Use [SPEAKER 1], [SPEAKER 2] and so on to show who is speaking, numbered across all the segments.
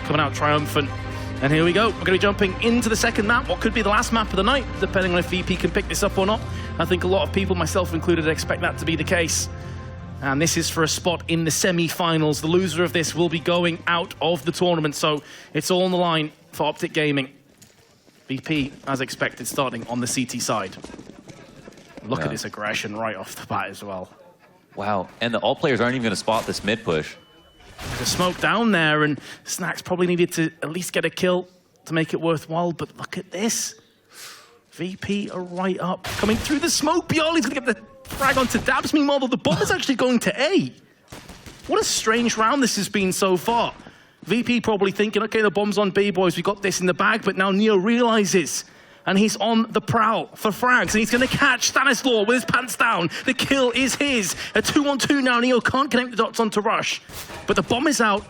[SPEAKER 1] coming out triumphant. And here we go. We're going to be jumping into the second map, what could be the last map of the night, depending on if VP can pick this up or not. I think a lot of people, myself included, expect that to be the case. And this is for a spot in the semi-finals. The loser of this will be going out of the tournament, so it's all on the line for OpTic Gaming. VP, as expected, starting on the CT side. Look at this aggression right off the bat as well.
[SPEAKER 2] Wow, and the alt players aren't even going to spot this mid push.
[SPEAKER 1] There's a smoke down there, and Snax probably needed to at least get a kill to make it worthwhile, but look at this. VP are right up, coming through the smoke. Biali's going to get the frag onto Dabs. Meanwhile, the bomb is actually going to A. What a strange round this has been so far. VP probably thinking, okay, the bomb's on B, boys, we got this in the bag, but now Neo realizes, and he's on the prowl for frags, and he's going to catch Stanislaw with his pants down. The kill is his. A 2-on-2 now. Neo can't connect the dots onto Rush, but the bomb is out,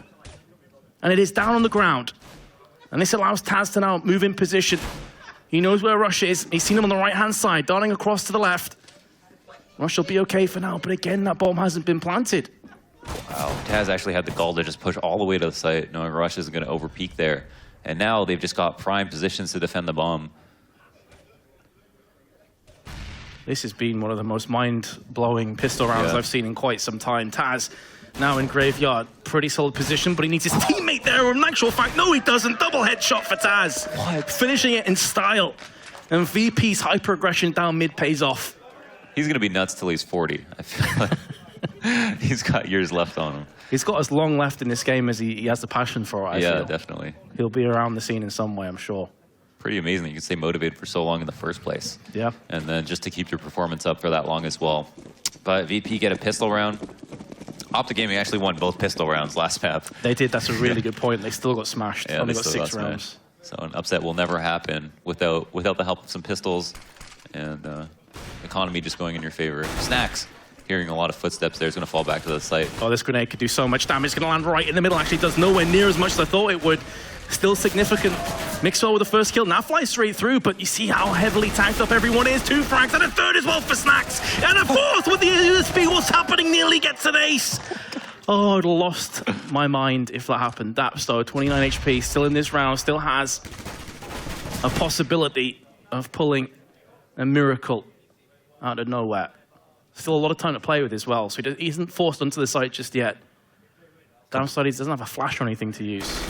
[SPEAKER 1] and it is down on the ground. And this allows Taz to now move in position. He knows where Rush is. He's seen him on the right-hand side, darting across to the left. Rush will be okay for now, but again, that bomb hasn't been planted.
[SPEAKER 2] Wow, Taz actually had the gall to just push all the way to the site, knowing Rush isn't going to overpeak there. And now they've just got prime positions to defend the bomb.
[SPEAKER 1] This has been one of the most mind-blowing pistol rounds I've seen in quite some time. Taz now in graveyard, pretty solid position, but he needs his teammate there. In actual fact, no, he doesn't. Double headshot for Taz. What? Finishing it in style. And VP's hyper-aggression down mid pays off.
[SPEAKER 2] He's going to be nuts till he's 40. I feel like he's got years left on him.
[SPEAKER 1] He's got as long left in this game as he has the passion for it, I feel.
[SPEAKER 2] Definitely.
[SPEAKER 1] He'll be around the scene in some way, I'm sure.
[SPEAKER 2] Pretty amazing that you can stay motivated for so long in the first place.
[SPEAKER 1] Yeah.
[SPEAKER 2] And then just to keep your performance up for that long as well. But VP get a pistol round. OpTic Gaming actually won both pistol rounds last map.
[SPEAKER 1] They did. That's a really good point. They still got smashed.
[SPEAKER 2] Yeah,
[SPEAKER 1] Only
[SPEAKER 2] they
[SPEAKER 1] got
[SPEAKER 2] still
[SPEAKER 1] 6 rounds.
[SPEAKER 2] So an upset will never happen without the help of some pistols and economy just going in your favor. Snax, hearing a lot of footsteps there, is going to fall back to the site.
[SPEAKER 1] Oh, this grenade could do so much damage. It's going to land right in the middle. Actually does nowhere near as much as I thought it would. Still significant. Mixwell with the first kill. Now flies straight through, but you see how heavily tanked up everyone is. 2 frags and a 3rd as well for Snax. And a 4th with the USB. What's happening? Nearly gets an ace. Oh, I'd lost my mind if that happened. Daps, though, 29 HP, still in this round, still has a possibility of pulling a miracle out of nowhere. Still a lot of time to play with as well, so he isn't forced onto the site just yet. Downside, he doesn't have a flash or anything to use.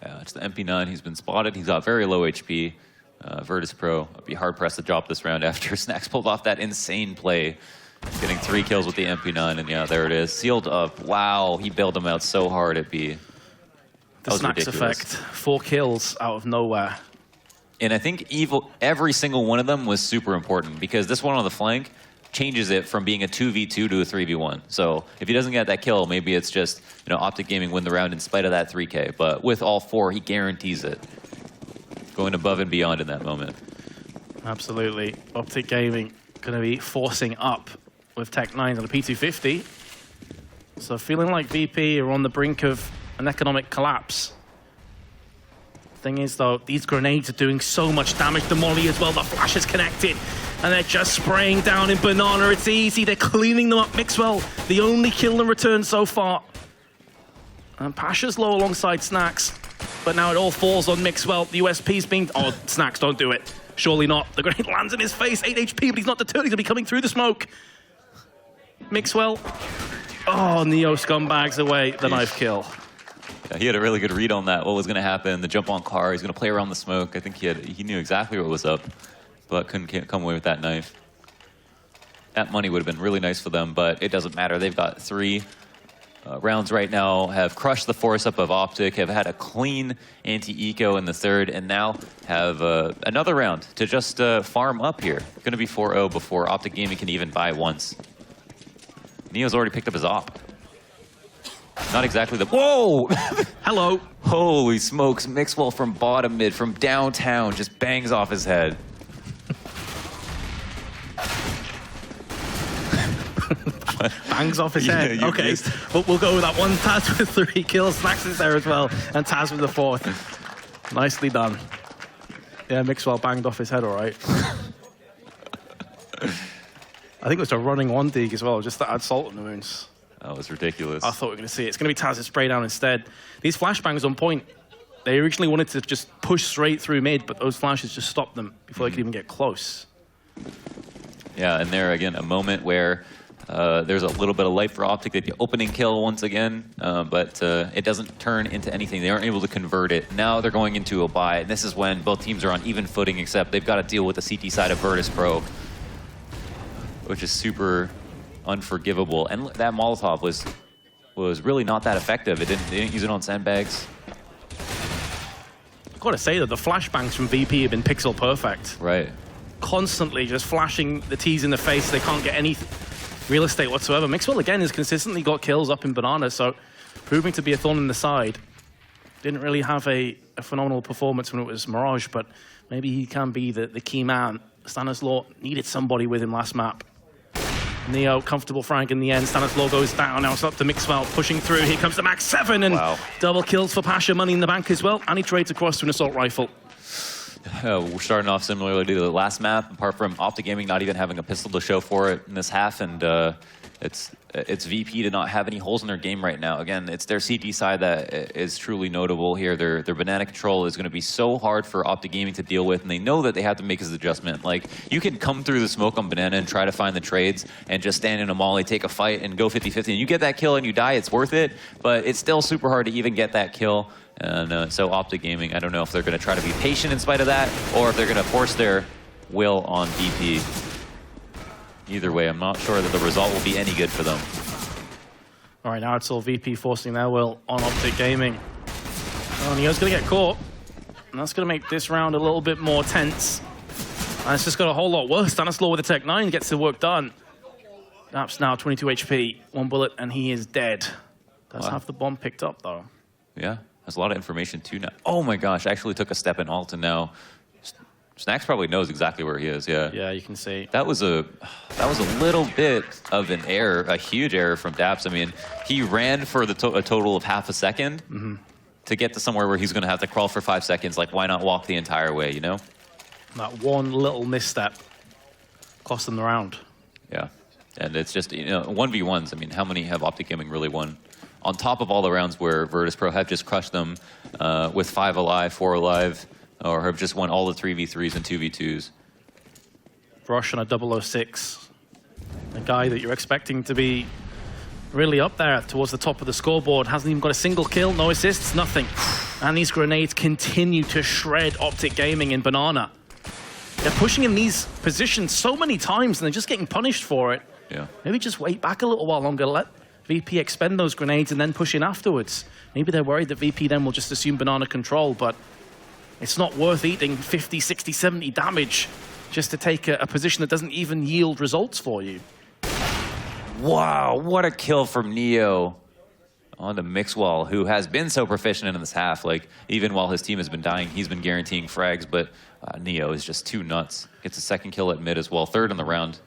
[SPEAKER 2] Yeah, it's the MP9. He's been spotted. He's got very low HP. Virtus.Pro would be hard-pressed to drop this round after Snax pulled off that insane play. Getting 3 kills with the MP9, and yeah, there it is. Sealed up. Wow, he bailed him out so hard at B.
[SPEAKER 1] The Snax effect. 4 kills out of nowhere.
[SPEAKER 2] And I think every single one of them was super important, because this one on the flank changes it from being a 2v2 to a 3v1. So if he doesn't get that kill, maybe it's just, you know, OpTic Gaming win the round in spite of that 3K. But with all 4, he guarantees it. Going above and beyond in that moment.
[SPEAKER 1] Absolutely. OpTic Gaming going to be forcing up with Tech9 on the P250. So feeling like VP are on the brink of an economic collapse. Thing is, though, these grenades are doing so much damage. The molly as well, the flash is connected. And they're just spraying down in Banana. It's easy. They're cleaning them up. Mixwell, the only kill in return so far. And Pasha's low alongside Snax. But now it all falls on Mixwell. The USP's being... Oh, Snax, don't do it. Surely not. The grenade lands in his face. 8 HP, but he's not deterred. He's going to be coming through the smoke. Mixwell. Oh, Neo scumbags away the knife kill.
[SPEAKER 2] Yeah, he had a really good read on that. What was going to happen? The jump on car. He's going to play around the smoke. I think he knew exactly what was up, but couldn't come away with that knife. That money would have been really nice for them, but it doesn't matter. They've got 3 rounds right now, have crushed the force up of OpTic, have had a clean anti-eco in the 3rd, and now have another round to just farm up here. Going to be 4-0 before OpTic Gaming can even buy once. Neo's already picked up his op. Not exactly the... Whoa!
[SPEAKER 1] Hello.
[SPEAKER 2] Holy smokes. Mixwell from bottom mid, from downtown, just bangs off his head.
[SPEAKER 1] Bangs off his head. Okay, but we'll go with that one. Taz with 3 kills. Snax is there as well. And Taz with the 4th. Nicely done. Yeah, Mixwell banged off his head, all right. I think it was a running 1 dig as well, just to add salt on the wounds.
[SPEAKER 2] That was ridiculous.
[SPEAKER 1] I thought we were going to see it. It's going to be Taz's spray down instead. These flashbangs on point, they originally wanted to just push straight through mid, but those flashes just stopped them before they could even get close.
[SPEAKER 2] Yeah, and there again, a moment where there's a little bit of life for OpTic. They get the opening kill once again, but it doesn't turn into anything. They aren't able to convert it. Now they're going into a bye, and this is when both teams are on even footing, except they've got to deal with the CT side of Virtus.Pro, which is super unforgivable. And that Molotov was really not that effective. They didn't use it on sandbags.
[SPEAKER 1] I've got to say that the flashbangs from VP have been pixel perfect.
[SPEAKER 2] Right.
[SPEAKER 1] Constantly just flashing the T's in the face. They can't get any real estate whatsoever. Mixwell, again, has consistently got kills up in Banana, so proving to be a thorn in the side. Didn't really have a phenomenal performance when it was Mirage, but maybe he can be the key man. Stanislaw needed somebody with him last map. Neo, comfortable frag in the end. Stanislaw goes down. Now it's up to Mixwell, pushing through. Here comes the Max 7, and double kills for Pasha. Money in the bank as well. And he trades across to an assault rifle.
[SPEAKER 2] We're starting off similarly to the last map, apart from OpTic Gaming not even having a pistol to show for it in this half, and it's VP to not have any holes in their game right now. Again, it's their CT side that is truly notable here. Their banana control is going to be so hard for OpTic Gaming to deal with, and they know that they have to make this adjustment. Like, you can come through the smoke on banana and try to find the trades and just stand in a molly, take a fight, and go 50-50, and you get that kill and you die, it's worth it, but it's still super hard to even get that kill. And so OpTic Gaming, I don't know if they're going to try to be patient in spite of that, or if they're going to force their will on VP. Either way, I'm not sure that the result will be any good for them.
[SPEAKER 1] All right, now it's all VP forcing their will on OpTic Gaming. Oh, Neo's going to get caught, and that's going to make this round a little bit more tense. And it's just got a whole lot worse. Stanislaw with the Tech 9 gets the work done. Daps now 22 HP, 1 bullet, and he is dead. Does have the bomb picked up, though.
[SPEAKER 2] Yeah. There's a lot of information too now. Oh my gosh, I actually took a step in alt, and now Snacks probably knows exactly where he is. Yeah.
[SPEAKER 1] Yeah, you can see.
[SPEAKER 2] That was a little bit of an error, a huge error from Daps. I mean, he ran for a total of half a second to get to somewhere where he's going to have to crawl for 5 seconds. Like, why not walk the entire way, you know?
[SPEAKER 1] That one little misstep cost them the round.
[SPEAKER 2] Yeah, and it's just, you know, 1v1s. I mean, how many have OpTic Gaming really won? On top of all the rounds where Virtus.Pro have just crushed them with 5 alive, 4 alive, or have just won all the 3v3s and 2v2s.
[SPEAKER 1] Rush on a 006. A guy that you're expecting to be really up there towards the top of the scoreboard. Hasn't even got a single kill, no assists, nothing. And these grenades continue to shred OpTic Gaming in Banana. They're pushing in these positions so many times and they're just getting punished for it.
[SPEAKER 2] Yeah.
[SPEAKER 1] Maybe just wait back a little while longer, let VP expend those grenades and then push in afterwards. Maybe they're worried that VP then will just assume banana control, but it's not worth eating 50, 60, 70 damage just to take a position that doesn't even yield results for you.
[SPEAKER 2] Wow, what a kill from Neo on to Mixwell, who has been so proficient in this half. Like, even while his team has been dying, he's been guaranteeing frags, but Neo is just too nuts. Gets a second kill at mid as well, 3rd in the round.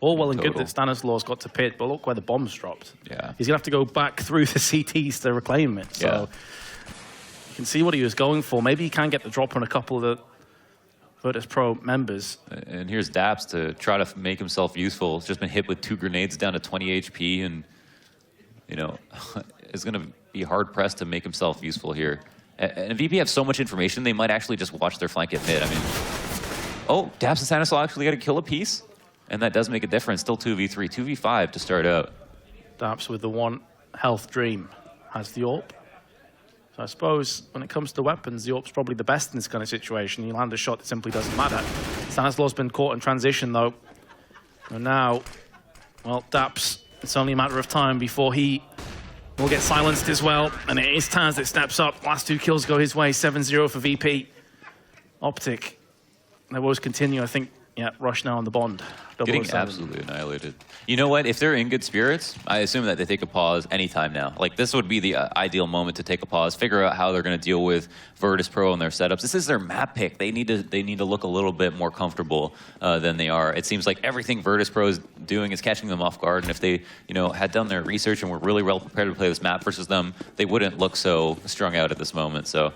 [SPEAKER 1] All well and good that Stanislaw's got to pit, but look where the bomb's dropped.
[SPEAKER 2] Yeah.
[SPEAKER 1] He's going to have to go back through the CTs to reclaim it. So you can see what he was going for. Maybe he can get the drop on a couple of the Virtus.Pro members.
[SPEAKER 2] And here's Daps to try to make himself useful. He's just been hit with 2 grenades down to 20 HP, and, you know, is going to be hard-pressed to make himself useful here. And VP have so much information, they might actually just watch their flank at mid. I mean, oh, Daps and Stanislaw actually got to kill a piece. And that does make a difference. Still 2v3, 2v5 to start out.
[SPEAKER 1] Daps with the 1 health dream has the AWP. So I suppose when it comes to weapons, the AWP's probably the best in this kind of situation. You land a shot that simply doesn't matter. Stanislaw's been caught in transition, though. And now, well, Daps, it's only a matter of time before he will get silenced as well. And it is Taz that steps up. Last 2 kills go his way, 7-0 for VP. OpTic, their woes continue, I think. Yeah, Rush now on the Bond.
[SPEAKER 2] Getting absolutely annihilated. You know what? If they're in good spirits, I assume that they take a pause anytime now. Like, this would be the ideal moment to take a pause, figure out how they're going to deal with Virtus.Pro and their setups. This is their map pick. They need to look a little bit more comfortable than they are. It seems like everything Virtus.Pro is doing is catching them off guard. And if they, you know, had done their research and were really well prepared to play this map versus them, they wouldn't look so strung out at this moment. So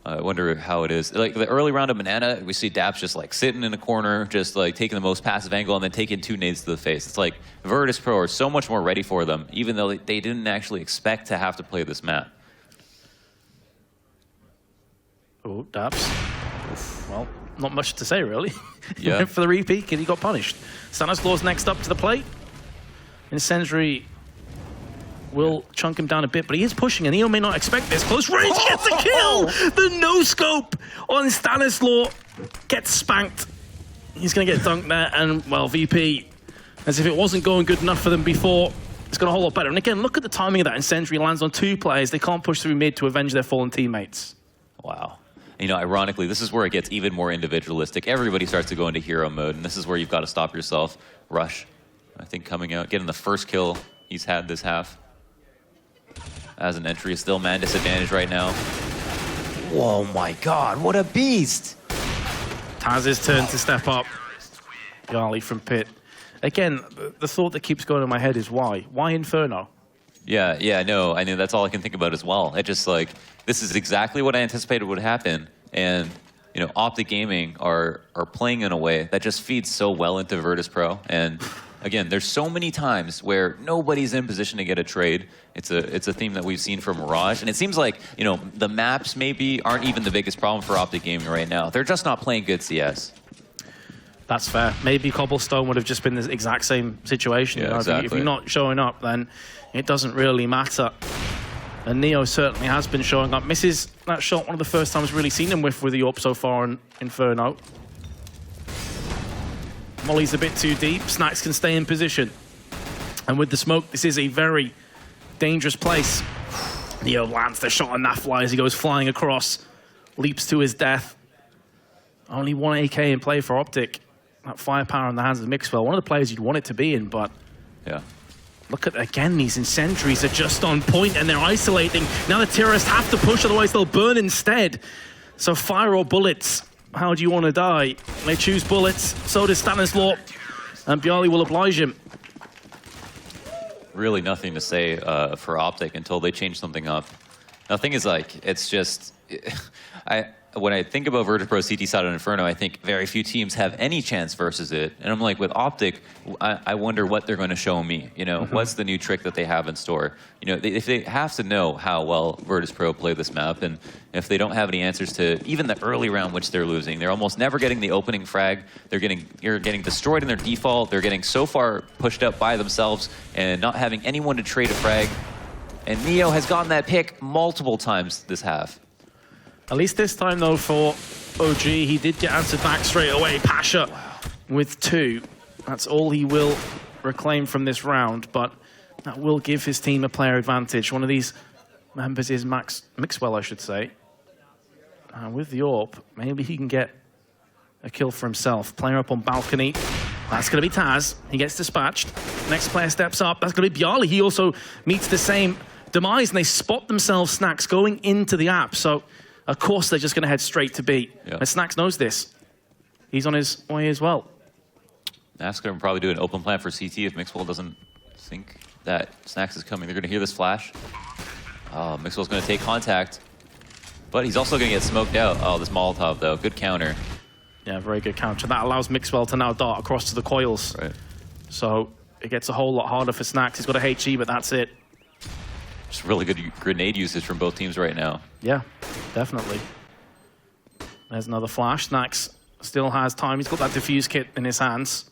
[SPEAKER 2] I wonder how it is. Like the early round of Banana, we see Daps just like sitting in a corner, just like taking the most passive angle and then taking 2 nades to the face. It's like Virtus.Pro are so much more ready for them, even though they didn't actually expect to have to play this map.
[SPEAKER 1] Oh, Daps. Well, not much to say, really.
[SPEAKER 2] Yeah.
[SPEAKER 1] Went for the repeat, and he got punished. Stanislaw's next up to the plate. Incendiary will chunk him down a bit, but he is pushing, and Neo may not expect this. Close range gets a kill! The no-scope on Stanislaw gets spanked. He's going to get dunked there, and, well, VP, as if it wasn't going good enough for them before, it's going a whole lot better. And again, look at the timing of that. Incendiary lands on 2 players. They can't push through mid to avenge their fallen teammates.
[SPEAKER 2] Wow. You know, ironically, this is where it gets even more individualistic. Everybody starts to go into hero mode, and this is where you've got to stop yourself. Rush, I think, coming out, getting the first kill he's had this half. As an entry, still man disadvantage right now. Whoa, my God, what a beast!
[SPEAKER 1] Taz's turn to step up. Gali from pit. Again, the thought that keeps going in my head is why? Why Inferno?
[SPEAKER 2] Yeah, no, I mean, that's all I can think about as well. It just like, this is exactly what I anticipated would happen. And, you know, OpTic Gaming are playing in a way that just feeds so well into Virtus.Pro. And again, there's so many times where nobody's in position to get a trade. It's a theme that we've seen from Mirage. And it seems like, you know, the maps maybe aren't even the biggest problem for OpTic Gaming right now. They're just not playing good CS.
[SPEAKER 1] That's fair. Maybe Cobblestone would have just been the exact same situation.
[SPEAKER 2] Yeah,
[SPEAKER 1] you know?
[SPEAKER 2] exactly.
[SPEAKER 1] If you're not showing up, then it doesn't really matter. And Neo certainly has been showing up. Misses that shot, one of the first times we've really seen him with the AWP so far in Inferno. Molly's a bit too deep. Snacks can stay in position. And with the smoke, this is a very dangerous place. Neo lands the shot on that fly as he goes flying across. Leaps to his death. Only 1 AK in play for OpTic. That firepower in the hands of Mixwell. One of the players you'd want it to be in, but...
[SPEAKER 2] Yeah.
[SPEAKER 1] Look at, again, these incendiaries are just on point and they're isolating. Now the terrorists have to push, otherwise they'll burn instead. So fire or bullets. How do you want to die? They choose bullets. So does Stanislaw. And Bjarly will oblige him.
[SPEAKER 2] Really nothing to say for OpTic until they change something up. Now, the thing is, like, it's just... when I think about Virtus.Pro CT side on Inferno, I think very few teams have any chance versus it. And I'm like, with OpTic, I wonder what they're going to show me. You know, what's the new trick that they have in store? You know, if they have to know how well Virtus.Pro play this map, and if they don't have any answers to even the early round which they're losing, they're almost never getting the opening frag. You're getting destroyed in their default. They're getting so far pushed up by themselves and not having anyone to trade a frag. And Neo has gotten that pick multiple times this half.
[SPEAKER 1] At least this time, though, for OG, he did get answered back straight away. Pasha with 2. That's all he will reclaim from this round, but that will give his team a player advantage. One of these members is Mixwell, I should say. And with the AWP, maybe he can get a kill for himself. Player up on balcony. That's going to be Taz. He gets dispatched. Next player steps up. That's going to be Bjarly. He also meets the same demise, and they spot themselves, Snacks, going into the app. So... of course, they're just going to head straight to B. Yep. And Snacks knows this. He's on his way as well.
[SPEAKER 2] Nask's going to probably do an open plan for CT if Mixwell doesn't think that Snacks is coming. They're going to hear this flash. Oh, Mixwell's going to take contact. But he's also going to get smoked out. Oh, this Molotov, though. Good counter. Yeah,
[SPEAKER 1] very good counter. That allows Mixwell to now dart across to the coils.
[SPEAKER 2] Right.
[SPEAKER 1] So it gets a whole lot harder for Snacks. He's got a HE, but that's it.
[SPEAKER 2] Just really good grenade usage from both teams right now.
[SPEAKER 1] Yeah, definitely. There's another flash. Snacks still has time. He's got that defuse kit in his hands.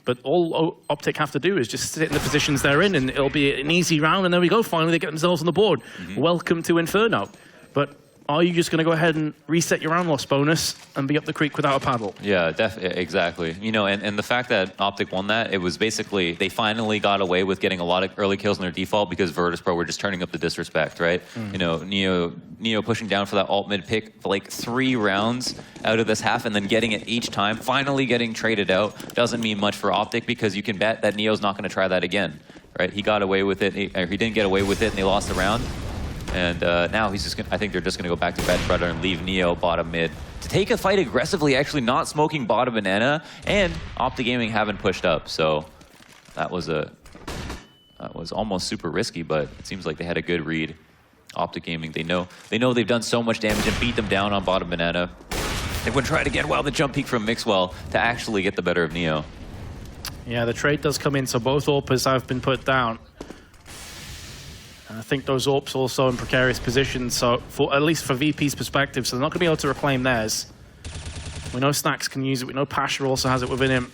[SPEAKER 1] But all OpTic have to do is just sit in the positions they're in, and it'll be an easy round, and there we go. Finally, they get themselves on the board. Welcome to Inferno. But are you just going to go ahead and reset your round loss bonus and be up the creek without a paddle?
[SPEAKER 2] Yeah, exactly. You know, and the fact that OpTic won that, it was basically, they finally got away with getting a lot of early kills in their default because Virtus.Pro were just turning up the disrespect, right? You know, Neo pushing down for that alt mid pick for like 3 rounds out of this half and then getting it each time, finally getting traded out, doesn't mean much for OpTic because you can bet that Neo's not going to try that again, right? He got away with it, or he didn't get away with it, and they lost the round. And now he's just I think they're just going to go back to bed brother and leave Neo bottom mid to take a fight aggressively, actually not smoking bottom banana, and OpTic Gaming haven't pushed up. So that was almost super risky, but it seems like they had a good read. OpTic Gaming, they know they've done so much damage and beat them down on bottom banana. They would try it again while the jump peek from Mixwell to actually get the better of Neo.
[SPEAKER 1] Yeah, the trade does come in, so both AWPers have been put down. And I think those AWPs also in precarious positions, so for at least for VP's perspective, so they're not going to be able to reclaim theirs. We know Snax can use it, we know Pasha also has it within him.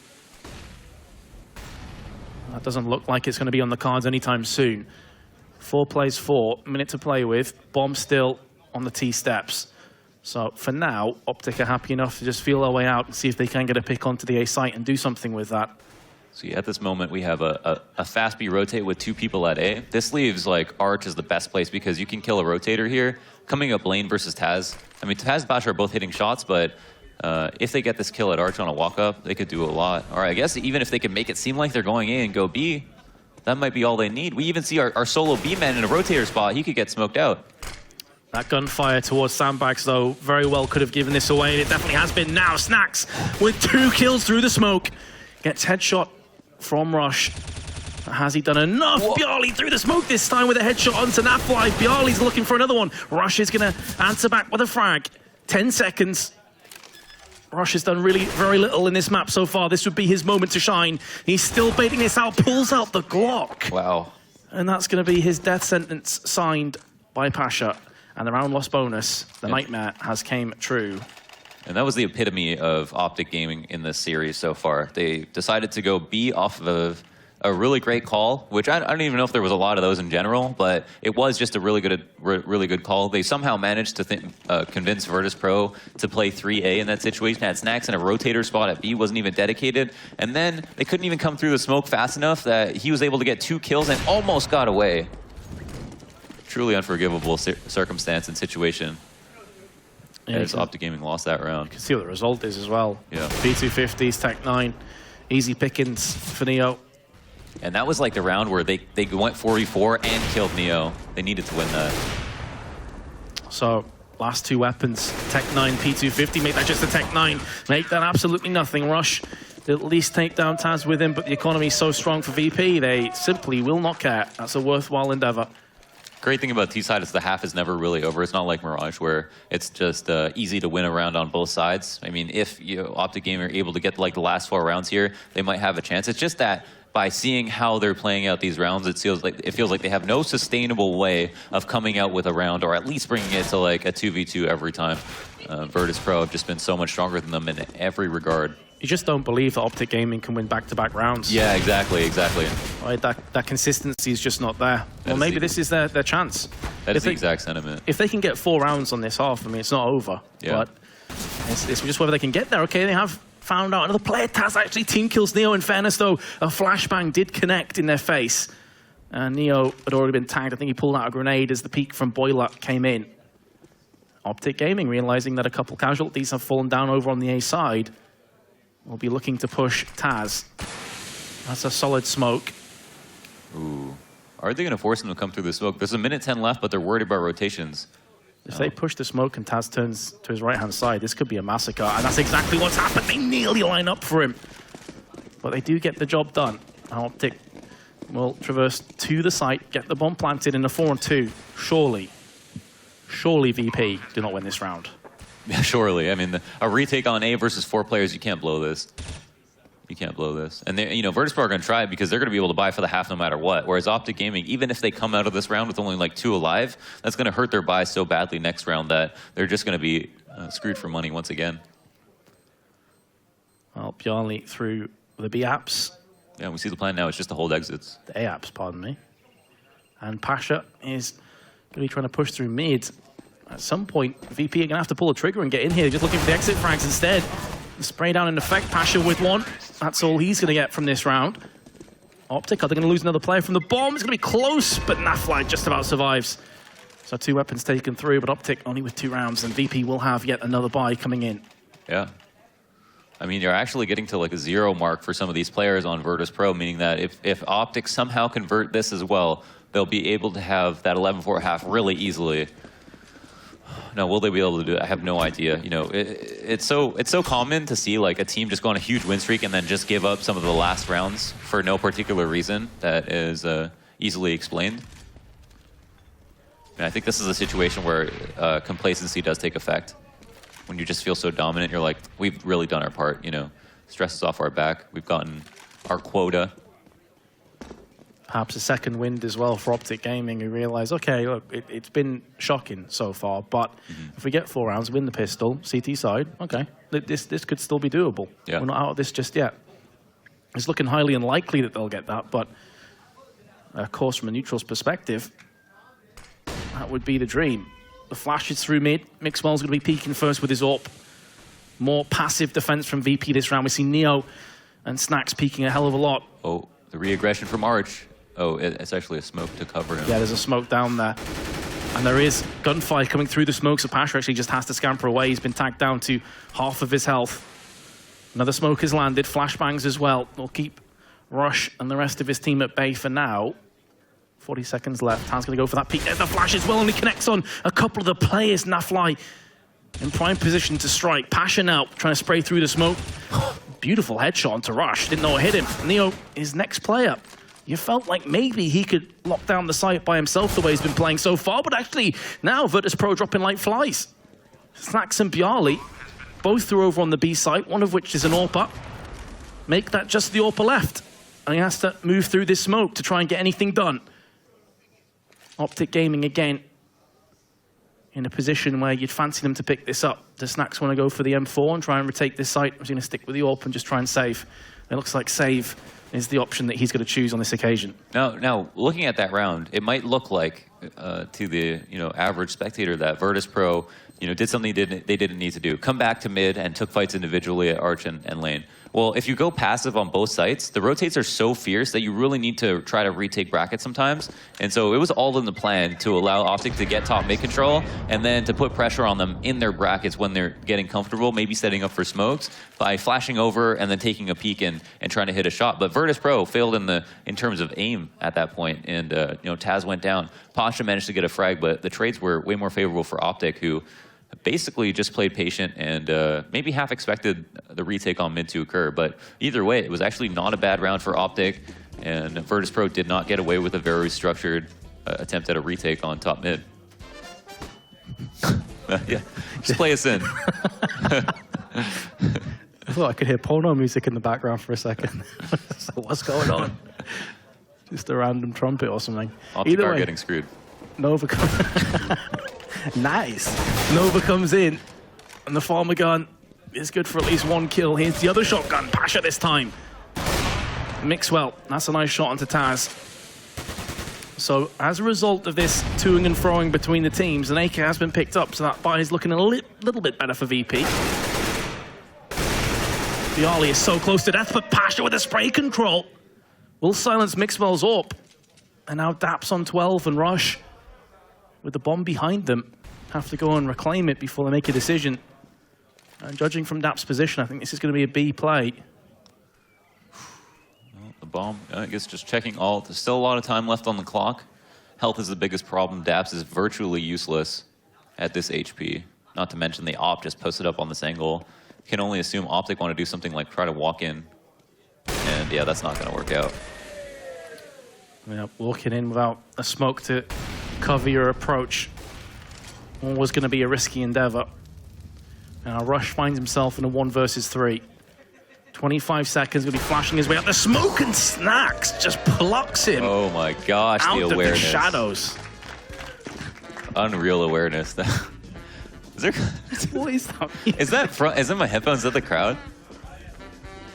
[SPEAKER 1] That doesn't look like it's going to be on the cards anytime soon. 4 plays 4, minute to play with, bomb still on the T steps. So for now, OpTic are happy enough to just feel their way out and see if they can get a pick onto the A site and do something with that.
[SPEAKER 2] So yeah, at this moment, we have a fast B rotate with 2 people at A. This leaves like Arch as the best place because you can kill a rotator here. Coming up lane versus Taz. I mean, Taz and Basha are both hitting shots, but if they get this kill at Arch on a walk-up, they could do a lot. Or I guess even if they could make it seem like they're going A and go B, that might be all they need. We even see our solo B-man in a rotator spot. He could get smoked out.
[SPEAKER 1] That gunfire towards Sandbags, though, very well could have given this away, and it definitely has been now. Snax with 2 kills through the smoke. Gets headshot from Rush. Has he done enough? Bjarly through the smoke this time with a headshot onto Nafly. Bjarly's looking for another one. Rush is going to answer back with a frag. 10 seconds. Rush has done really very little in this map so far. This would be his moment to shine. He's still baiting this out, pulls out the Glock.
[SPEAKER 2] Wow.
[SPEAKER 1] And that's going to be his death sentence signed by Pasha. And the round loss bonus, the nightmare, has came true.
[SPEAKER 2] And that was the epitome of OpTic Gaming in this series so far. They decided to go B off of a really great call, which I don't even know if there was a lot of those in general, but it was just a really good call. They somehow managed to convince Virtus.Pro to play 3A in that situation. Had Snax in a rotator spot at B, wasn't even dedicated. And then they couldn't even come through the smoke fast enough that he was able to get 2 kills and almost got away. Truly unforgivable circumstance and situation. Yeah, as OpTic Gaming lost that round.
[SPEAKER 1] You can see what the result is as well.
[SPEAKER 2] Yeah.
[SPEAKER 1] P250s, Tech 9, easy pickings for Neo.
[SPEAKER 2] And that was like the round where they went 4v4 and killed Neo. They needed to win that.
[SPEAKER 1] So, last 2 weapons, Tech 9, P250, make that just a Tech 9. Make that absolutely nothing. Rush, at least take down Taz with him, but the economy is so strong for VP, they simply will not care. That's a worthwhile endeavor.
[SPEAKER 2] Great thing about T-side is the half is never really over. It's not like Mirage where it's just easy to win a round on both sides. I mean, if OpTic Gaming are able to get like the last 4 rounds here, they might have a chance. It's just that by seeing how they're playing out these rounds, it feels like they have no sustainable way of coming out with a round or at least bringing it to like a 2v2 every time. Virtus.Pro have just been so much stronger than them in every regard.
[SPEAKER 1] You just don't believe that OpTic Gaming can win back-to-back rounds.
[SPEAKER 2] Yeah, exactly.
[SPEAKER 1] Right, that consistency is just not there. Well, maybe this is their chance.
[SPEAKER 2] That is the exact sentiment.
[SPEAKER 1] If they can get 4 rounds on this half, I mean, it's not over.
[SPEAKER 2] Yeah.
[SPEAKER 1] But it's just whether they can get there. Okay, they have found out another player. Taz actually team kills Neo. In fairness, though, a flashbang did connect in their face. And Neo had already been tagged. I think he pulled out a grenade as the peek from Boiler came in. OpTic Gaming, realizing that a couple casualties have fallen down over on the A side, will be looking to push Taz. That's a solid smoke.
[SPEAKER 2] Ooh. Are they going to force him to come through the smoke? There's a minute 10 left, but they're worried about rotations.
[SPEAKER 1] If they push the smoke and Taz turns to his right-hand side, this could be a massacre. And that's exactly what's happened. They nearly line up for him. But they do get the job done. OpTic will traverse to the site, get the bomb planted in a 4-on-2. Surely VP do not win this round.
[SPEAKER 2] Yeah, surely. I mean, a retake on A versus 4 players, you can't blow this. You can't blow this. And Virtus.Pro are going to try it because they're going to be able to buy for the half no matter what. Whereas OpTic Gaming, even if they come out of this round with only like 2 alive, that's going to hurt their buy so badly next round that they're just going to be screwed for money once again.
[SPEAKER 1] Well, Bjarly through the B apps.
[SPEAKER 2] Yeah, we see the plan now. It's just to hold exits.
[SPEAKER 1] The A apps, pardon me. And Pasha is going to be trying to push through mid. At some point, VP are going to have to pull a trigger and get in here. Just looking for the exit frags instead. Spray down in effect. Pasha with 1. That's all he's going to get from this round. OpTic, are they going to lose another player from the bomb? It's going to be close, but Nafly just about survives. So 2 weapons taken through, but OpTic only with 2 rounds, and VP will have yet another buy coming in.
[SPEAKER 2] Yeah. I mean, you're actually getting to like a 0 mark for some of these players on Virtus.Pro, meaning that if OpTic somehow convert this as well, they'll be able to have that 11-4 half really easily. Now, will they be able to do it? I have no idea. It's so common to see like a team just go on a huge win streak and then just give up some of the last rounds for no particular reason that is easily explained. And I think this is a situation where complacency does take effect. When you just feel so dominant, you're like, we've really done our part, you know. Stress is off our back. We've gotten our quota.
[SPEAKER 1] Perhaps a second wind as well for OpTic Gaming, who realize, okay, look, it's been shocking so far, but if we get 4 rounds, win the pistol, CT side, okay, this could still be doable.
[SPEAKER 2] Yeah.
[SPEAKER 1] We're not out of this just yet. It's looking highly unlikely that they'll get that, but of course, from a neutral's perspective, that would be the dream. The flash is through mid. Mixwell's going to be peeking first with his AWP. More passive defense from VP this round. We see Neo and Snacks peeking a hell of a lot.
[SPEAKER 2] Oh, the re-aggression from Arch. Oh, it's actually a smoke to cover him.
[SPEAKER 1] Yeah, there's a smoke down there. And there is gunfire coming through the smoke, so Pasha actually just has to scamper away. He's been tagged down to half of his health. Another smoke has landed, flashbangs as well. We'll keep Rush and the rest of his team at bay for now. 40 seconds left. Tan's going to go for that peek. There's the flash as well, and he connects on a couple of the players. Nafly in prime position to strike. Pasha now trying to spray through the smoke. Beautiful headshot onto Rush. Didn't know it hit him. Neo, his next player. You felt like maybe he could lock down the site by himself the way he's been playing so far, but actually now Virtus.Pro dropping like flies. Snacks and Bjarly both threw over on the B site, one of which is an AWP. Make that just the AWP left. And he has to move through this smoke to try and get anything done. OpTic Gaming again in a position where you'd fancy them to pick this up. Does Snacks want to go for the M4 and try and retake this site? Or is he going to stick with the AWP and just try and save? It looks like save is the option that he's going to choose on this occasion.
[SPEAKER 2] Now, looking at that round, it might look like to the average spectator that Virtus.Pro did something they didn't need to do. Come back to mid and took fights individually at Arch and lane. Well, if you go passive on both sites, the rotates are so fierce that you really need to try to retake brackets sometimes. And so it was all in the plan to allow OpTic to get top mid control and then to put pressure on them in their brackets when they're getting comfortable, maybe setting up for smokes by flashing over and then taking a peek and trying to hit a shot. But Virtus.Pro failed in terms of aim at that point, and Taz went down. Pasha managed to get a frag, but the trades were way more favorable for OpTic, who basically just played patient and maybe half expected the retake on mid to occur. But either way, it was actually not a bad round for OpTic, and Virtus.Pro did not get away with a very structured attempt at a retake on top mid. Yeah, just play us in.
[SPEAKER 1] I thought I could hear porno music in the background for a second. So what's going on? Just a random trumpet or something.
[SPEAKER 2] OpTic are getting screwed.
[SPEAKER 1] Nova nice. Nova comes in, and the farmer gun is good for at least 1 kill. Here's the other shotgun. Pasha this time. Mixwell, that's a nice shot onto Taz. So as a result of this toing and froing between the teams, an AK has been picked up, so that buy is looking a little bit better for VP. Bjarly is so close to death, but Pasha with a spray control will silence Mixwell's AWP. And now Daps on 12 and Rush, with the bomb behind them, have to go and reclaim it before they make a decision. And judging from Dap's position, I think this is going to be a B play.
[SPEAKER 2] Well, the bomb, I guess just checking ult. There's still a lot of time left on the clock. Health is the biggest problem. Daps is virtually useless at this HP. Not to mention the AWP just posted up on this angle. You can only assume OpTic want to do something like try to walk in. And yeah, that's not going to work out.
[SPEAKER 1] Yeah, walking in without a smoke to cover your approach was going to be a risky endeavor. Now Rush finds himself in a 1 versus 3. 25 seconds, going to be flashing his way out. The smoke and Snacks just plucks him.
[SPEAKER 2] Oh my gosh,
[SPEAKER 1] out
[SPEAKER 2] the
[SPEAKER 1] of
[SPEAKER 2] awareness.
[SPEAKER 1] The shadows.
[SPEAKER 2] Unreal awareness. Is there?
[SPEAKER 1] What is that?
[SPEAKER 2] Is that my headphones? Is that the crowd?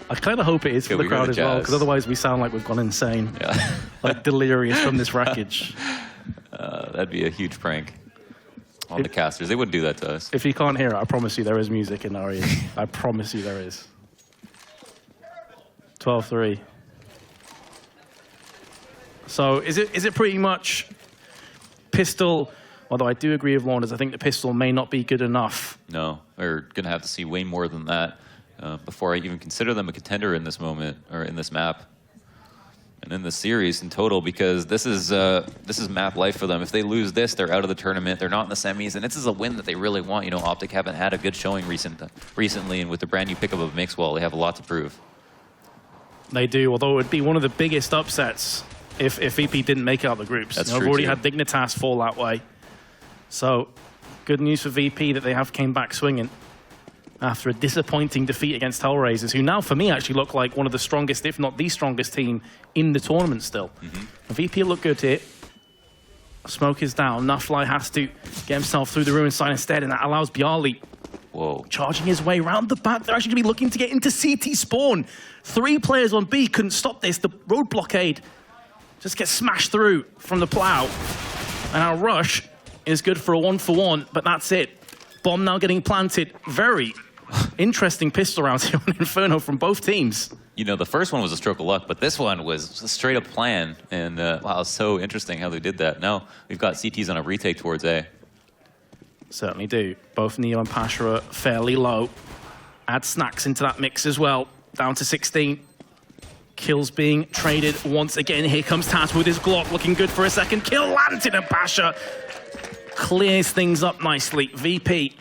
[SPEAKER 1] I kind of hope it is for the crowd as well, because otherwise we sound like we've gone insane.
[SPEAKER 2] Yeah.
[SPEAKER 1] Like delirious from this wreckage.
[SPEAKER 2] That'd be a huge prank on the casters. They wouldn't do that to us.
[SPEAKER 1] If you can't hear it, I promise you there is music in our ears. I promise you there is. 12-3. So is it pretty much pistol? Although I do agree with Launders, I think the pistol may not be good enough.
[SPEAKER 2] No, we're going to have to see way more than that before I even consider them a contender in this moment, or in this map, and in the series in total, because this is map life for them. If they lose this, they're out of the tournament. They're not in the semis, and this is a win that they really want. OpTic haven't had a good showing recently, and with the brand new pickup of Mixwell, they have a lot to prove.
[SPEAKER 1] They do, although it would be one of the biggest upsets if VP didn't make it out of the groups.
[SPEAKER 2] That's
[SPEAKER 1] We've
[SPEAKER 2] true
[SPEAKER 1] already
[SPEAKER 2] too.
[SPEAKER 1] had Dignitas fall that way. So, good news for VP that they have came back swinging after a disappointing defeat against Hellraisers, who now, for me, actually look like one of the strongest, if not the strongest team in the tournament still. VP look good here. Smoke is down. Nuffly has to get himself through the ruin side instead, and that allows Bjarly charging his way around the back. They're actually going to be looking to get into CT spawn. 3 players on B couldn't stop this. The road blockade just gets smashed through from the plow. And our rush is good for a 1-for-1, but that's it. Bomb now getting planted. Very interesting pistol rounds here on Inferno from both teams.
[SPEAKER 2] You know, the first one was a stroke of luck, but this one was a straight up plan. And wow, it's so interesting how they did that. Now we've got CTs on a retake towards A.
[SPEAKER 1] Certainly do. Both Neo and Pasha are fairly low. Add Snacks into that mix as well. Down to 16. Kills being traded once again. Here comes Taz with his Glock, looking good for a second kill. Landed, and Pasha clears things up nicely. VP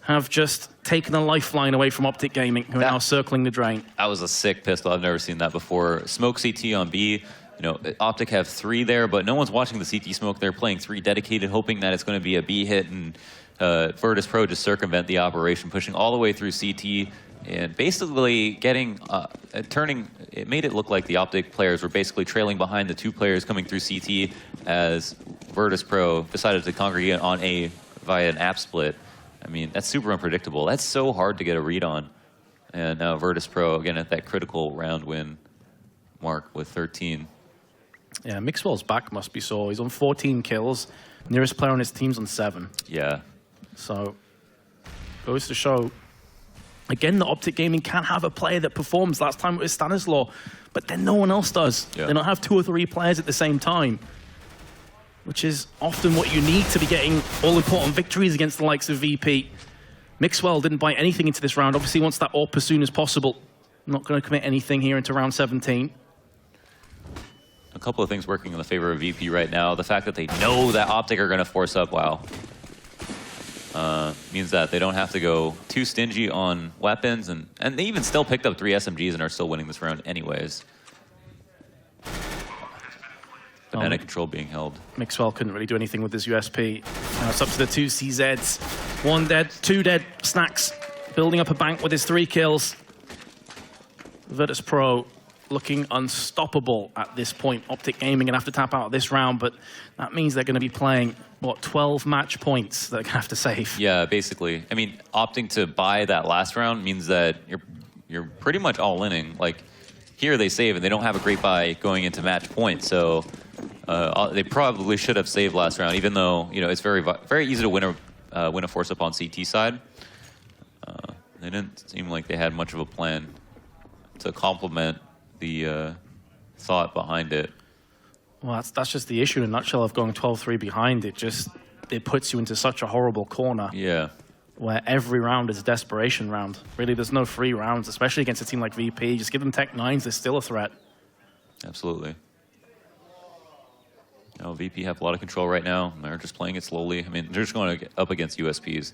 [SPEAKER 1] have just taken a lifeline away from OpTic Gaming, who are now circling the drain.
[SPEAKER 2] That was a sick pistol. I've never seen that before. Smoke CT on B. You know, OpTic have 3 there, but no one's watching the CT smoke. They're playing 3 dedicated, hoping that it's going to be a B hit, and Virtus.Pro just circumvent the operation, pushing all the way through CT, and basically getting, it made it look like the OpTic players were basically trailing behind the 2 players coming through CT as Virtus.Pro decided to congregate on A via an app split. I mean, that's super unpredictable. That's so hard to get a read on. And now Virtus.Pro, again, at that critical round win mark with 13.
[SPEAKER 1] Yeah, Mixwell's back must be sore. He's on 14 kills. Nearest player on his team's on 7.
[SPEAKER 2] Yeah.
[SPEAKER 1] So, goes to show, again, that OpTic Gaming can have a player that performs. Last time it was Stanislaw, but then no one else does.
[SPEAKER 2] Yeah.
[SPEAKER 1] They don't have 2 or 3 players at the same time, which is often what you need to be getting all-important victories against the likes of VP. Mixwell didn't bite anything into this round. Obviously wants that AWP as soon as possible. Not going to commit anything here into round 17.
[SPEAKER 2] A couple of things working in the favor of VP right now. The fact that they know that OpTic are going to force up, wow, means that they don't have to go too stingy on weapons, and they even still picked up 3 SMGs and are still winning this round anyways. Banana control being held.
[SPEAKER 1] Mixwell couldn't really do anything with his USP. Now it's up to the 2 CZs. 1 dead, 2 dead. Snacks building up a bank with his 3 kills. Virtus.Pro looking unstoppable at this point. OpTic Gaming gonna have to tap out this round, but that means they're gonna be playing, what, 12 match points that they're gonna have to save.
[SPEAKER 2] Yeah, basically. I mean, opting to buy that last round means that you're pretty much all inning. Like, here they save and they don't have a great buy going into match point, so they probably should have saved last round, even though, you know, it's very easy to win a force up on CT side. They didn't seem like they had much of a plan to complement the thought behind it.
[SPEAKER 1] Well, that's just the issue in a nutshell of going 12-3 behind. It puts you into such a horrible corner.
[SPEAKER 2] Yeah.
[SPEAKER 1] Where every round is a desperation round. Really, there's no free rounds, especially against a team like VP. Just give them Tech 9s, they're still a threat.
[SPEAKER 2] Absolutely. You know, VP have a lot of control right now. They're just playing it slowly. I mean, they're just going up against USPs.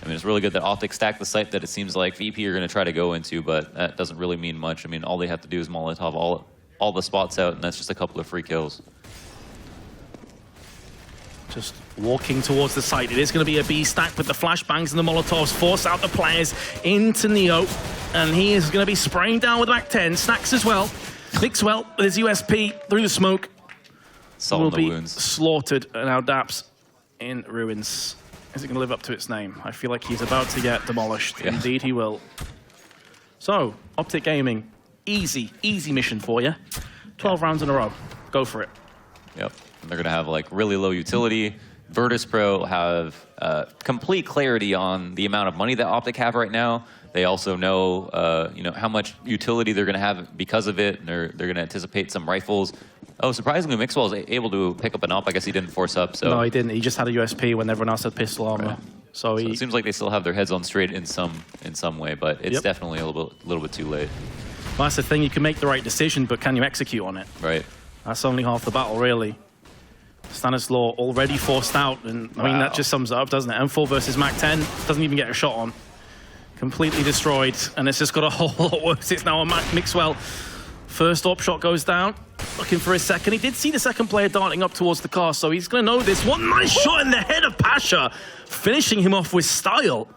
[SPEAKER 2] I mean, it's really good that OpTic stacked the site that it seems like VP are going to try to go into, but that doesn't really mean much. I mean, all they have to do is Molotov all the spots out, and that's just a couple of free kills.
[SPEAKER 1] Just walking towards the site. It is going to be a B stack, but the flashbangs and the Molotovs force out the players into Neo, and he is going to be spraying down with back 10. Snacks as well. Mixwell with his USP through the smoke. Will be
[SPEAKER 2] wounds.
[SPEAKER 1] Slaughtered, and now Daps in ruins. Is it going to live up to its name? I feel like he's about to get demolished. Yeah. Indeed he will. So, OpTic Gaming, easy mission for you. 12 rounds in a row. Go for it.
[SPEAKER 2] Yep. And they're going to have like really low utility. Virtus.Pro have complete clarity on the amount of money that OpTic have right now. They also know, you know, how much utility they're going to have because of it. And they're going to anticipate some rifles. Oh, surprisingly, Mixwell was able to pick up an AWP. I guess he didn't force up. So
[SPEAKER 1] no, he didn't. He just had a USP when everyone else had pistol armor. Right. So
[SPEAKER 2] it seems like they still have their heads on straight in some way, but it's definitely a little bit too late.
[SPEAKER 1] Well, that's the thing. You can make the right decision, but can you execute on it?
[SPEAKER 2] Right.
[SPEAKER 1] That's only half the battle, really. Stanislaw already forced out, and I mean, that just sums it up, doesn't it? M4 versus Mac 10, doesn't even get a shot on. Completely destroyed, and it's just got a whole lot worse. It's now a Mixwell. First AWP shot goes down. looking for his second. He did see the second player darting up towards the car, so he's going to know this. One nice shot in the head of Pasha, finishing him off with style.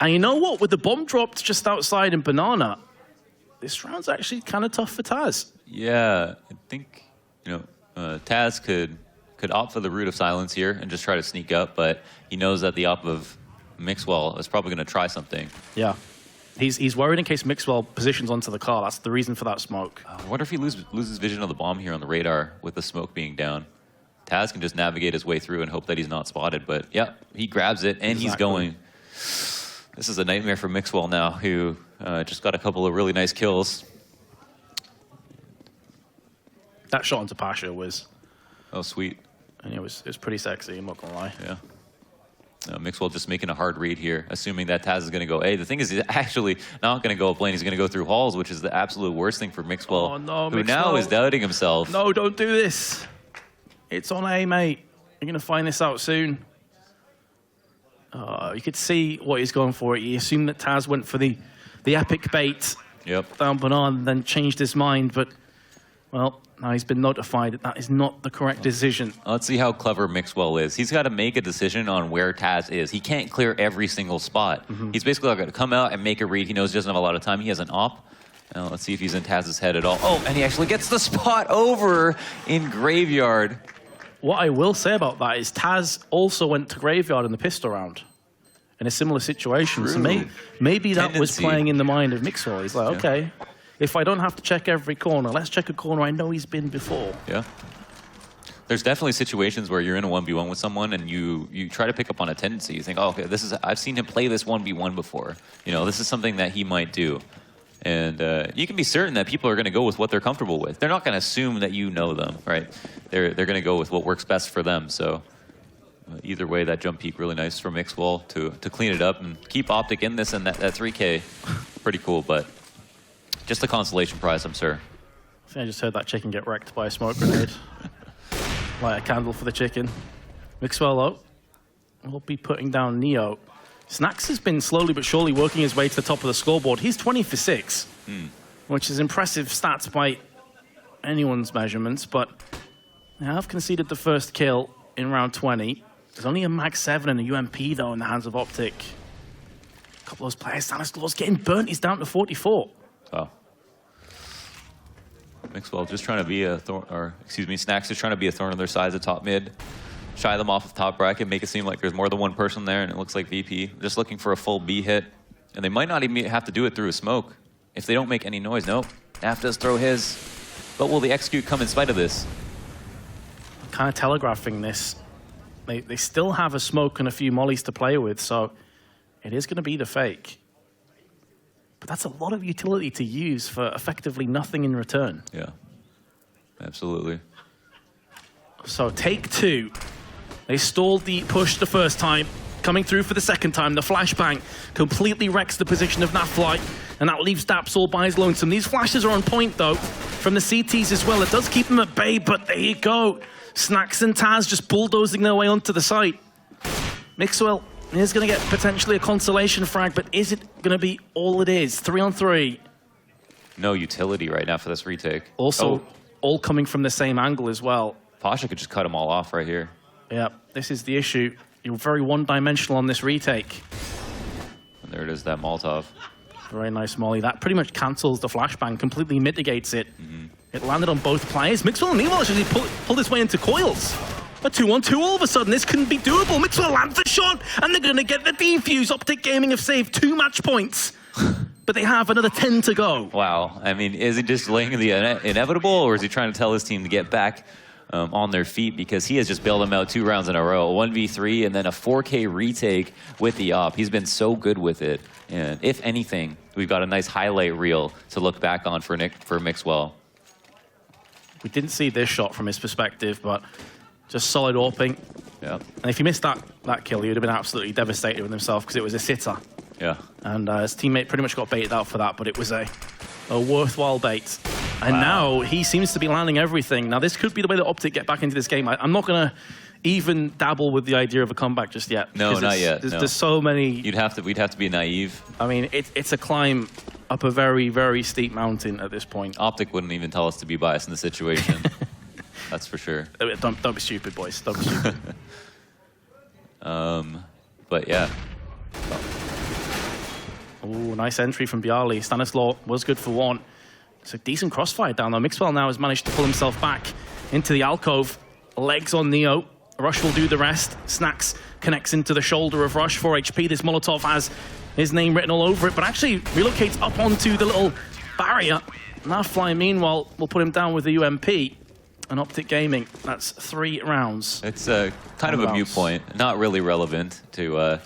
[SPEAKER 1] And you know what? With the bomb dropped just outside in Banana, this round's actually kind of tough for Taz.
[SPEAKER 2] Yeah, I think, Taz could opt for the route of silence here and just try to sneak up, but he knows that the op of Mixwell is probably going to try something.
[SPEAKER 1] Yeah. He's worried in case Mixwell positions onto the car. That's the reason for that smoke.
[SPEAKER 2] I wonder if he loses vision of the bomb here on the radar with the smoke being down. Taz can just navigate his way through and hope that he's not spotted, but yeah, he grabs it and he's going. This is a nightmare for Mixwell now, who just got a couple of really nice kills.
[SPEAKER 1] That shot onto Pasha was...
[SPEAKER 2] Oh, sweet.
[SPEAKER 1] And it was pretty sexy, I'm not going to lie.
[SPEAKER 2] Yeah. Mixwell just making a hard read here, assuming that Taz is going to go A. The thing is, he's actually not going to go up lane. He's going to go through halls, which is the absolute worst thing for Mixwell,
[SPEAKER 1] oh, no,
[SPEAKER 2] who now is doubting himself.
[SPEAKER 1] No, don't do this. It's on A, mate. You're going to find this out soon. You could see what he's going for. You assume that Taz went for the epic bait down Banana and then changed his mind, but, well, now he's been notified that that is not the correct decision.
[SPEAKER 2] Let's see how clever Mixwell is. He's got to make a decision on where Taz is. He can't clear every single spot. He's basically got to come out and make a read. He knows he doesn't have a lot of time. He has an op. Now, let's see if he's in Taz's head at all. Oh, and he actually gets the spot over in Graveyard.
[SPEAKER 1] What I will say about that is Taz also went to Graveyard in the pistol round in a similar situation.
[SPEAKER 2] True.
[SPEAKER 1] So maybe that was playing in the mind of Mixwell. He's like, okay, if I don't have to check every corner, let's check a corner I know he's been before.
[SPEAKER 2] Yeah. There's definitely situations where you're in a 1v1 with someone and you try to pick up on a tendency. You think, oh, okay, I've seen him play this 1v1 before. This is something that he might do. And you can be certain that people are going to go with what they're comfortable with. They're not going to assume that you know them, right? They're going to go with what works best for them. So either way, that jump peak really nice for Mixwell to clean it up and keep OpTic in this, and that 3K, pretty cool. But just a consolation prize, I'm sure.
[SPEAKER 1] I think I just heard that chicken get wrecked by a smoke grenade. Light a candle for the chicken. Mixwell, we'll be putting down Neo. Snax has been slowly but surely working his way to the top of the scoreboard. He's 20 for 6, which is impressive stats by anyone's measurements, but they have conceded the first kill in round 20. There's only a mag 7 and a UMP, though, in the hands of OpTic. A couple of those players, Stanislaus getting burnt. He's down to 44.
[SPEAKER 2] Oh. Mixwell just trying to be a thorn, or excuse me, Snax is trying to be a thorn on their side of top mid. Shy them off the top bracket, make it seem like there's more than one person there, and it looks like VP just looking for a full B hit. And they might not even have to do it through a smoke. If they don't make any noise, nope. Naf does throw his. But will the execute come in spite of this?
[SPEAKER 1] Kind of telegraphing this. They still have a smoke and a few mollies to play with, so it is going to be the fake. But that's a lot of utility to use for effectively nothing in return.
[SPEAKER 2] Yeah, absolutely.
[SPEAKER 1] So take 2. They stalled the push the first time. Coming through for the second time, the flashbang completely wrecks the position of Naflight, and that leaves Daps all by his lonesome. These flashes are on point, though, from the CTs as well. It does keep them at bay, but there you go. Snax and Taz just bulldozing their way onto the site. Mixwell is going to get potentially a consolation frag, but is it going to be all it is? 3 on 3.
[SPEAKER 2] No utility right now for this retake.
[SPEAKER 1] Also, all coming from the same angle as well.
[SPEAKER 2] Pasha could just cut them all off right here.
[SPEAKER 1] Yeah, this is the issue. You're very one-dimensional on this retake.
[SPEAKER 2] And there it is, that Molotov.
[SPEAKER 1] Very nice molly. That pretty much cancels the flashbang, completely mitigates it. It landed on both players. Mixwell, meanwhile, actually pulled his way into coils. A 2-on-2 all of a sudden. This couldn't be doable. Mixwell lands the shot, and they're going to get the defuse. OpTic Gaming have saved 2 match points. But they have another 10 to go.
[SPEAKER 2] Wow. I mean, is he just delaying the inevitable, or is he trying to tell his team to get back on their feet? Because he has just bailed them out 2 rounds in a row. A 1v3 and then a 4K retake with the op. He's been so good with it. And if anything, we've got a nice highlight reel to look back on for Mixwell.
[SPEAKER 1] We didn't see this shot from his perspective, but just solid AWPing.
[SPEAKER 2] Yeah.
[SPEAKER 1] And if he missed that kill, he would have been absolutely devastated with himself because it was a sitter.
[SPEAKER 2] Yeah.
[SPEAKER 1] And his teammate pretty much got baited out for that, but it was a worthwhile bait. And now he seems to be landing everything. Now this could be the way that OpTic get back into this game. I'm not going to even dabble with the idea of a comeback just yet.
[SPEAKER 2] No, not yet.
[SPEAKER 1] There's so many.
[SPEAKER 2] We'd have to be naive.
[SPEAKER 1] I mean, it's a climb up a very, very steep mountain at this point.
[SPEAKER 2] OpTic wouldn't even tell us to be biased in the situation. That's for sure.
[SPEAKER 1] Don't be stupid, boys. Don't be stupid.
[SPEAKER 2] But yeah.
[SPEAKER 1] Ooh, nice entry from Bjarly. Stanislaw was good for one. It's a decent crossfire down there. Mixwell now has managed to pull himself back into the alcove. Legs on Neo. Rush will do the rest. Snacks connects into the shoulder of Rush. 4 HP. This Molotov has his name written all over it, but actually relocates up onto the little barrier. Now Fly, meanwhile, will put him down with the UMP. And OpTic Gaming, that's 3 rounds.
[SPEAKER 2] It's kind of a mute point. Not really relevant to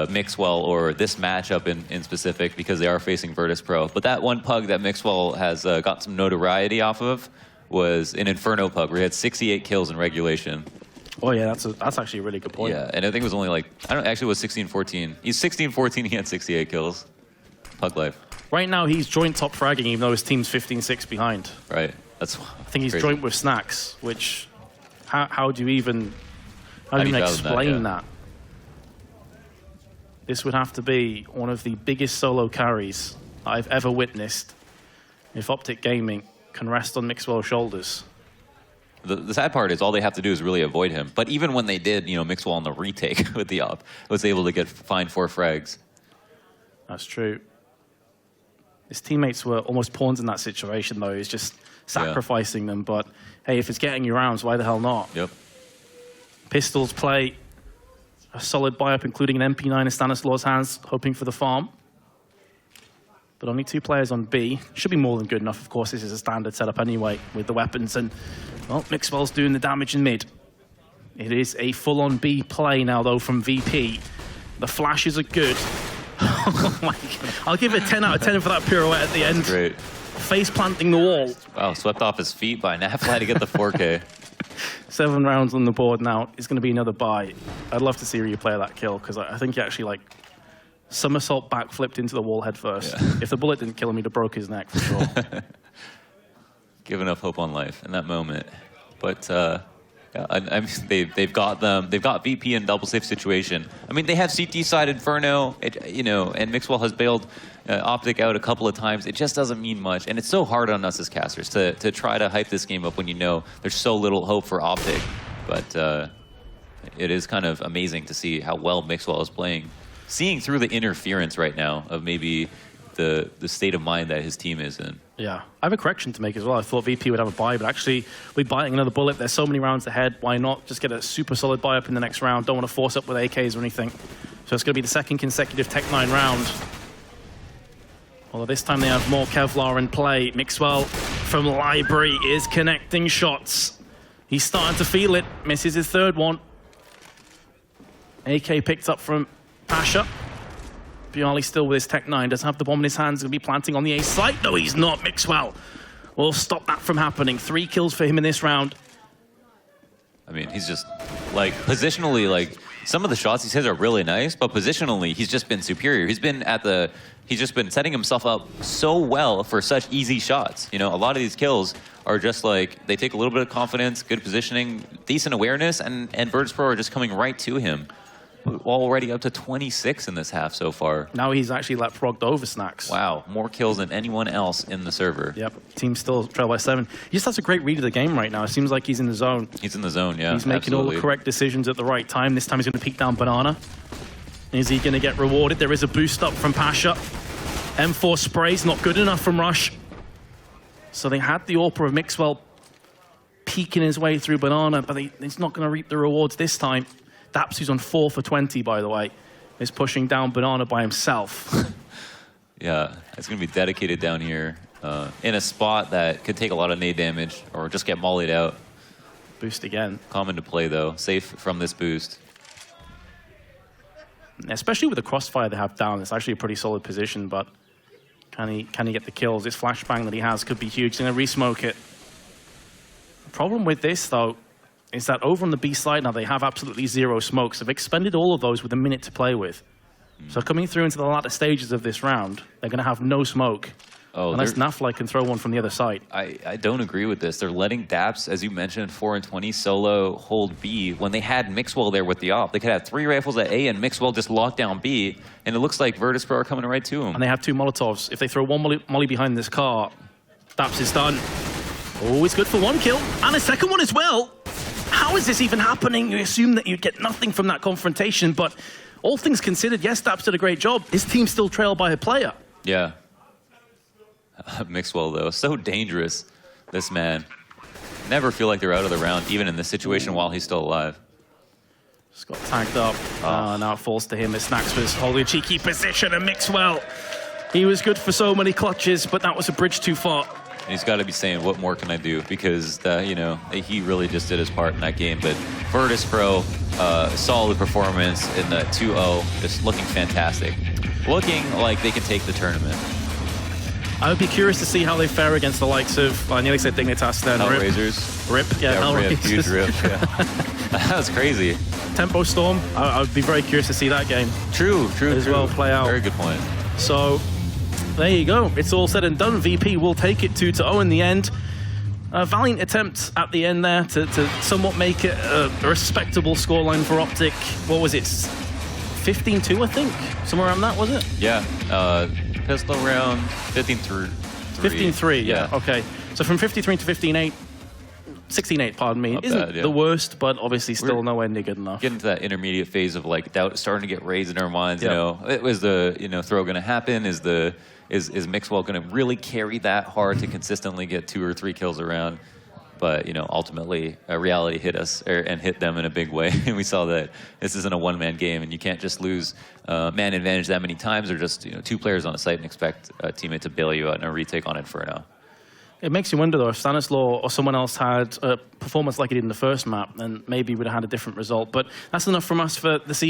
[SPEAKER 2] Mixwell or this matchup in specific because they are facing Virtus.Pro. But that one pug that Mixwell has got some notoriety off of was an Inferno pug where he had 68 kills in regulation.
[SPEAKER 1] Oh yeah, that's actually a really good point.
[SPEAKER 2] Yeah, and I think it was only like, actually it was 16-14. He's 16-14, he had 68 kills. Pug life.
[SPEAKER 1] Right now he's joint top fragging even though his team's 15-6 behind.
[SPEAKER 2] Right,
[SPEAKER 1] I think he's
[SPEAKER 2] crazy.
[SPEAKER 1] joint with Snacks, which, how do you even explain that? This would have to be one of the biggest solo carries I've ever witnessed if OpTic Gaming can rest on Mixwell's shoulders.
[SPEAKER 2] The sad part is all they have to do is really avoid him. But even when they did, Mixwell on the retake with the op was able to find 4 frags.
[SPEAKER 1] That's true. His teammates were almost pawns in that situation, though. He's just sacrificing them. But hey, if it's getting you rounds, why the hell not?
[SPEAKER 2] Yep.
[SPEAKER 1] Pistols play a solid buy-up, including an MP9 in Stanislaw's hands, hoping for the farm. But only 2 players on B. Should be more than good enough. Of course, this is a standard setup anyway with the weapons. And, well, Mixwell's doing the damage in mid. It is a full-on B play now, though, from VP. The flashes are good. Oh, my God. I'll give it 10 out of 10 for that pirouette at the end.
[SPEAKER 2] Great.
[SPEAKER 1] Face planting the wall.
[SPEAKER 2] Wow, swept off his feet by Nafly to get the 4K.
[SPEAKER 1] 7 rounds on the board now. It's going to be another buy. I'd love to see you play that kill, because I think he actually, somersault backflipped into the wall head first. Yeah. If the bullet didn't kill him, he'd have broke his neck for sure.
[SPEAKER 2] Give enough hope on life in that moment. But yeah, they've got them. They've got VP in double safe situation. I mean, they have CT side Inferno, and Mixwell has bailed OpTic out a couple of times. It just doesn't mean much, and it's so hard on us as casters to try to hype this game up when there's so little hope for OpTic. But it is kind of amazing to see how well Mixwell is playing. Seeing through the interference right now of maybe the state of mind that his team is in.
[SPEAKER 1] Yeah, I have a correction to make as well. I thought VP would have a buy, but actually we're biting another bullet. There's so many rounds ahead. Why not just get a super solid buy up in the next round? Don't want to force up with AKs or anything. So it's going to be the 2nd consecutive Tech 9 round. Although this time they have more Kevlar in play. Mixwell from Library is connecting shots. He's starting to feel it. Misses his 3rd one. AK picked up from Pasha. Bjarly still with his Tech 9, doesn't have the bomb in his hands, going to be planting on the A site. No, he's not. Mixwell will stop that from happening. 3 kills for him in this round.
[SPEAKER 2] I mean, he's just, positionally, some of the shots he says are really nice, but positionally, he's just been superior. He's just been setting himself up so well for such easy shots. A lot of these kills are just they take a little bit of confidence, good positioning, decent awareness, and Virtus.Pro are just coming right to him. Already up to 26 in this half so far. Now
[SPEAKER 1] he's actually progged over Snacks.
[SPEAKER 2] Wow, more kills than anyone else in the server.
[SPEAKER 1] Yep, team still trail by 7. He just has a great read of the game right now. It seems like he's in the zone.
[SPEAKER 2] He's in the zone, yeah.
[SPEAKER 1] He's making all the correct decisions at the right time. This time he's going to peek down Banana. Is he going to get rewarded? There is a boost up from Pasha. M4 sprays, not good enough from Rush. So they had the AWPer of Mixwell peeking his way through Banana, but he's not going to reap the rewards this time. Daps, who's on 4 for 20, by the way, is pushing down Banana by himself.
[SPEAKER 2] Yeah, it's going to be dedicated down here in a spot that could take a lot of nade damage or just get mollied out.
[SPEAKER 1] Boost again.
[SPEAKER 2] Common to play, though. Safe from this boost.
[SPEAKER 1] Especially with the crossfire they have down, it's actually a pretty solid position, but can he get the kills? This flashbang that he has could be huge. He's going to re-smoke it. The problem with this, though, is that over on the B side now they have absolutely 0 smokes. They've expended all of those with a minute to play with. So coming through into the latter stages of this round, they're going to have no smoke.
[SPEAKER 2] Oh,
[SPEAKER 1] unless Nafly can throw one from the other side.
[SPEAKER 2] I don't agree with this. They're letting Daps, as you mentioned, 4 and 20 solo hold B when they had Mixwell there with the op. They could have 3 rifles at A and Mixwell just lock down B, and it looks like Virtus.Pro are coming right to him.
[SPEAKER 1] And they have 2 Molotovs. If they throw one molly behind this car, Daps is done. Oh, it's good for 1 kill, and a second one as well. How is this even happening? You assume that you'd get nothing from that confrontation, but all things considered, yes, Daps did a great job. His team still trailed by a player.
[SPEAKER 2] Yeah. Mixwell, though, so dangerous, this man. Never feel like they're out of the round, even in this situation while he's still alive.
[SPEAKER 1] Just got tagged up. Now it falls to him as Snax was holding a cheeky position, and Mixwell, he was good for so many clutches, but that was a bridge too far.
[SPEAKER 2] And he's got to be saying, what more can I do? Because, you know, he really just did his part in that game. But Virtus.Pro, solid performance in the 2-0, just looking fantastic. Looking like they can take the tournament.
[SPEAKER 1] I would be curious to see how they fare against the likes of, I nearly said Dignitas then.
[SPEAKER 2] Hellraisers.
[SPEAKER 1] Rip, yeah,
[SPEAKER 2] Rip,
[SPEAKER 1] Hellraisers.
[SPEAKER 2] huge Rip, yeah. That was crazy.
[SPEAKER 1] Tempo Storm, I would be very curious to see that game.
[SPEAKER 2] True.
[SPEAKER 1] As well play out.
[SPEAKER 2] Very good point.
[SPEAKER 1] So, there you go. It's all said and done. VP will take it 2-0 in the end. A valiant attempt at the end there to somewhat make it a respectable scoreline for OpTic. What was it? 15-2, I think? Somewhere around that, was it?
[SPEAKER 2] Yeah. Pistol round 15-3.
[SPEAKER 1] 15-3, yeah. Okay. So from 53 to 15-8, 16-8, pardon me, isn't the worst, but obviously still nowhere near good enough.
[SPEAKER 2] Getting to that intermediate phase of like doubt starting to get raised in our minds. You know, is the throw going to happen? Is Mixwell going to really carry that hard to consistently get 2 or 3 kills around? But ultimately, reality hit us and hit them in a big way. And we saw that this isn't a one-man game, and you can't just lose man advantage that many times, or just 2 players on a site and expect a teammate to bail you out in a retake on Inferno.
[SPEAKER 1] It makes you wonder, though, if Stanislaw or someone else had a performance like he did in the first map, then maybe we would have had a different result. But that's enough from us for the season.